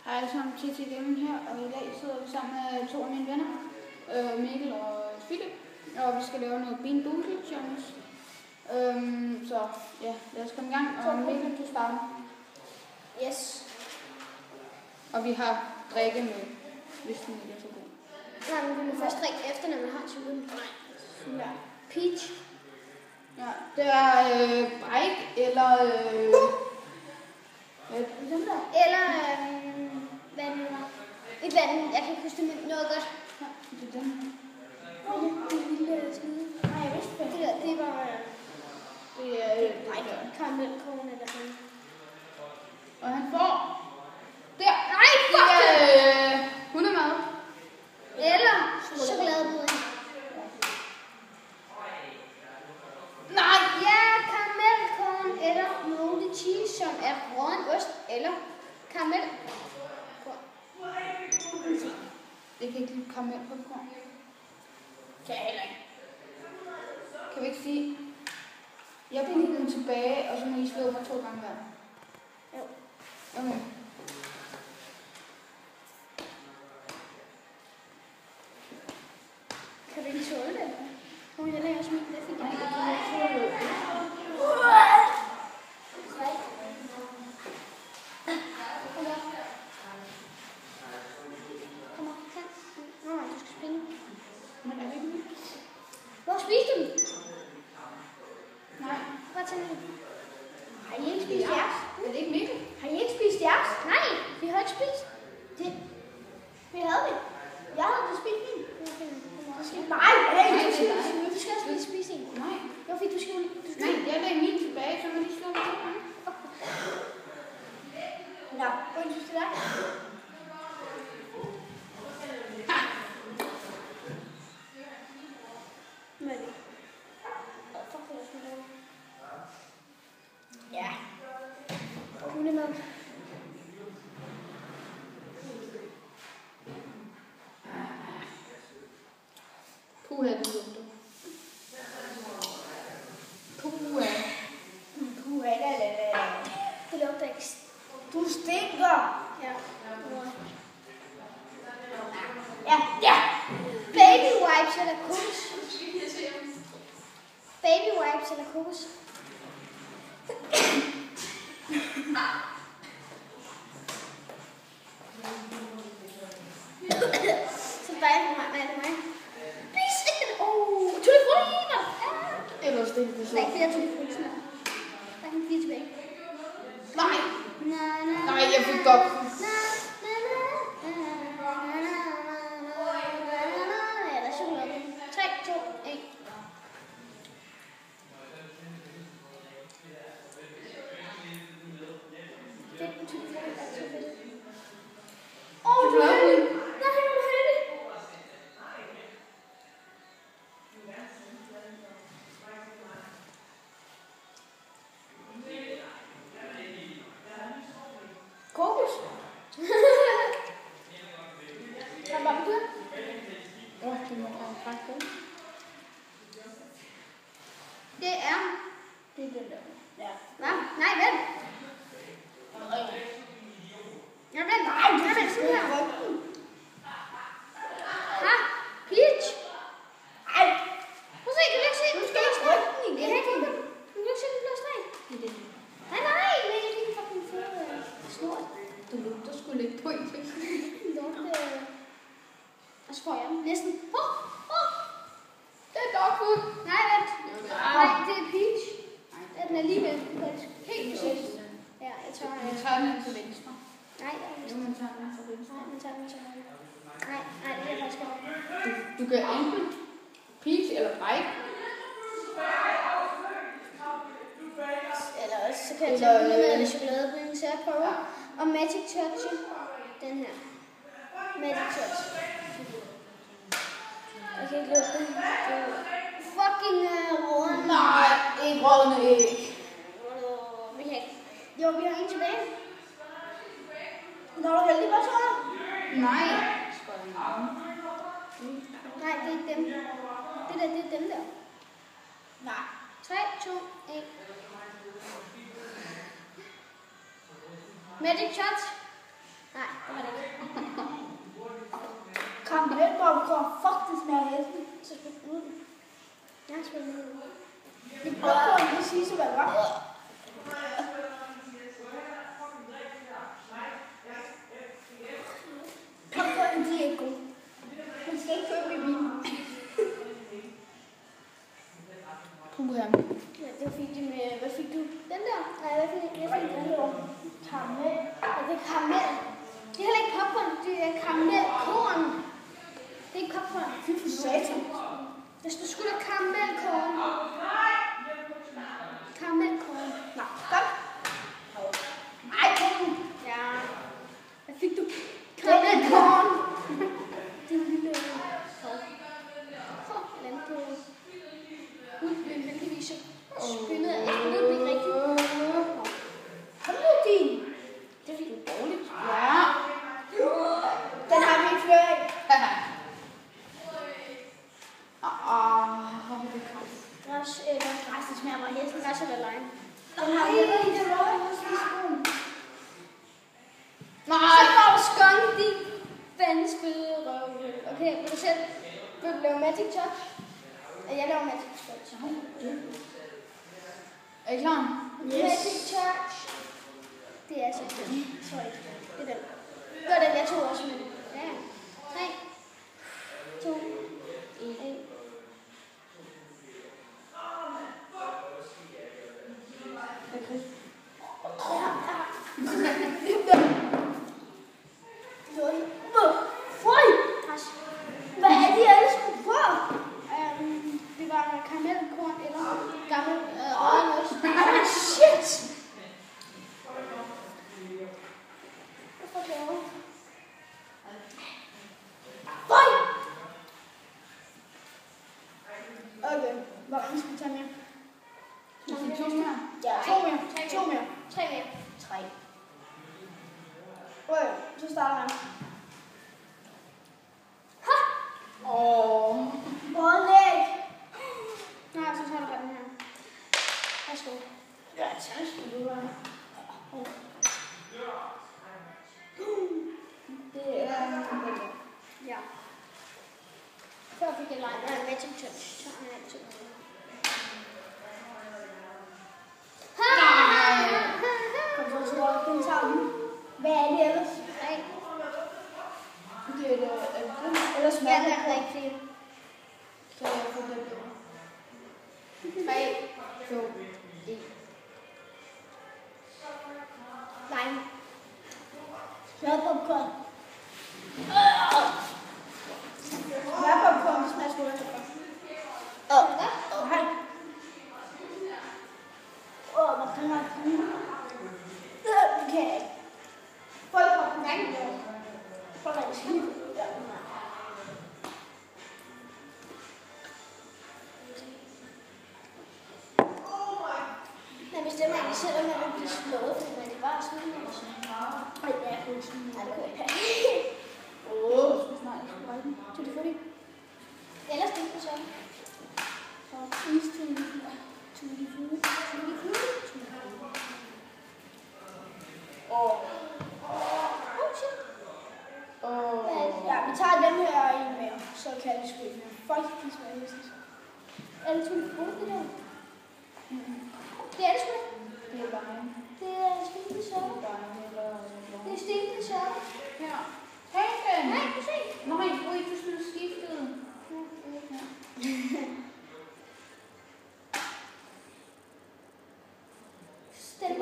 Hej alle sammen, TT Gaming her, og i dag sidder vi sammen med to af mine venner, Mikkel og Philip, og vi skal lave noget Bean Boozled Challenge. Så ja, lad os komme i gang, og Mikkel, du starter. Yes. Og vi har drikke med, hvis den ikke er så god. Nej, men vi må først drikke efter, når man har turen. Ja. Peach. Ja, det er bike eller Eller hvad det nu var. Et eller andet, jeg kan ikke huske det, men noget godt. Ja, det er den. Det lille skide. Nej, jeg vidste det. Det der, det var... Det er karamelkorn eller sådan. Og han får... Der! Nej, fuck det! Hundemad. Eller chokoladepudding. Nej! Ja, karamelkorn eller moldy cheese, som er rådden ost eller karamel. Jeg kan ikke lide karamelpopcorn. Kan jeg heller ikke. Kan vi ikke sige, jeg putter den tilbage, og så må I slå mig 2 gange hver? Jo. Okay. Kan du ikke tåle det? Må jeg lave smil det, fordi Nej, jeg kan ikke tåle det. Kom op, kan. Nå, du skal springe. Men er det ikke mit? Hvor spiste du den? Nej. Prøv at tage den. Har I ikke spist jeres? Er det ikke Mikkel? Har I ikke spist jeres? Nej, vi har ikke spist. Det. Vi havde det. Jeg havde det spist min. Nej, du skal også lige spise en. Nej. Jo, fordi du skal jo lige. Nej, jeg lagde min tilbage, så må de slå mig 2 gange. Nå, hvordan synes du det er? Hvad er det? Fuck, det er sådan noget. Ja. Hundemad. Puha, det lugter. Puha. Puha, det lugter ikke. Du stinker. Ja. Ja. Baby wipes eller kokos. Baby wipes eller kokos. Så dig for mig. Please, ikke. Telefoner. Ellers det er det så. Der er ikke flere telefoner. Der kan 4 tilbage. Nej. Nej, Nej, jeg fik godt. Ja, der er chokolade. 3, 2, 1. Åh, du er heldig. Nej, du er heldig. Kokos. Hvad var det? Det må være faktisk. Det er Det er den der. ja. Hvad? Nej, vent. Ja, vent. Nej, vent. Sådan her. Ha? Peach? Ej. Prøv at se, kan du ikke se? Du skal ikke trykke den igen. Jeg kan ikke. Du kan ikke se, den blå streg. Nej, men jeg kan ikke fucking få snort. Det lugter sgu lidt på en ting. Lugte. Og så får jeg den næsten. Det er dog food. Nej, vent. Nej, det er Peach. Det er den alligevel. Helt præcis. Ja, jeg tager Vi tager den til venstre. nej, Jo, man tager den til venstre. nej, man tager den til højre. Nej, det er faktisk ikke. Du kan enten peach eller bike. Eller også, så kan jeg tage hundemad eller chokoladepudding, så jeg prøver. Og Magic Touch, den her. Magic Touch. Jeg kan ikke lukke den. Fucking råden. Nej, ikke rådne æg. Vi kan ikke. Jo, vi har en tilbage. Når du heldig, hvad så? Nej. Nej, det er dem. Det er dem der. Nej. 3, 2, 1. Magic Touch. Nej, det var det. Karamelpopcorn. Fuck, det smager hæsligt. Så spil ud. Jeg har spillet ud. Det er popcorn, det siger så hvad det var. Popcorn, de er ikke gode. Man skal ikke købe i bilen. Ja, det var fint med, hvad fik du? Den der? Nej, hvad fik den der? Karamel. Ja, det er karamel. Det er heller ikke popcorn, det er karamelkorn. Det er ikke popcorn. Fy for satan. Der står sgu da karamelkorn. Karamelkorn. Nå, godt. Ej, kom. Ja. Hvad fik du? Karamelkorn. Det er en lille landbrug. Men heldigvis spillede jeg ikke rigtigt. Kom nu, din. Det er fordi, du er dårligt. Ja. Den har vi ikke flere af. Det er kraft. Græs, det smager bare hesten. Græs eller lime. Den har vi ikke i det røde. Nej. Så får du skunk, din vandspøde røv. Okay, vil du lave magic touch? Jeg laver magic touch. Er I klar? Yes. Magic touch. Det er altså den. Sorry. Det er den. Det var den, jeg tog også med. Ja. 3, 2, 1. Hvad er det, jeg skulle få? Det var karamelkorn eller gammel rødnøs. Shit! Hvorfor det over? Føj! Okay, hvor mange skal vi tage mere? Skal vi tage 2 mere? Ja, 2 mere. 2 mere. 3 mere. 3. Okay, så starter jeg. Bollæg! Nej, så tager du bare den her. Værsgo. Ja, tak skal du have. Det er... Ja. Før fik jeg lege. Nej, magic touch. Så har jeg ikke tænkt. Kom så, tror jeg, den tager vi. Hvad er det ellers? Nej. Det er det. Ellers smager det på. Rigtig. Så jeg får det på. 3, 2, 1. Lime. Smørpopcorn. Smørpopcorn, det smager sgu rigtig godt. Hej. Hvor kan man komme? Det kan jeg ikke. Folk på den anden der. Folk er skidt. Jeg bestemmer ikke selv, om jeg vil blive slået, fordi man kan bare sådan noget. Ej, ja, jeg kunne sådan noget. Det kan jeg ikke. Skal vi snart ikke sprøjte den? Tutti frutti. Ellers det er så. Så is til tutti frutti. Tutti frutti. Shit. Ja, vi tager den her en mere, så kan det sgu ikke mere. Folk, de smager næsten så. Er det tutti frutti der? Det er det sgu ikke. Det er bare en. Det er stigende sørge. Det er stigende sørge. Her. Tag den! Nej, du se. Nej, du ikke skulle skiftet. Stil den.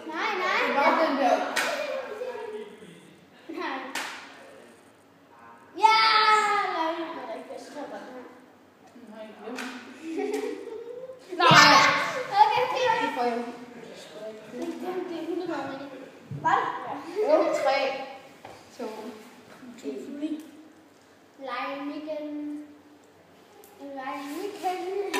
Nej. Det var den der. Nej. Ja! Nej, det er ikke bedst. Så bare den her. Nej, glem. Nej! Okay, fint. Det får jeg. Det er 100 år, men hvad? 3, 2, 1. Lime igen. Lime igen.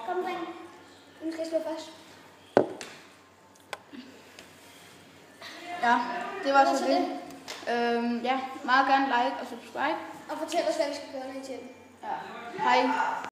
Kom, dreng. Nu skal jeg slå først. Ja, det var så det. Ja, meget gerne like og subscribe. Og fortæl os, hvad vi skal gøre, når I tjener. Ja. Hej.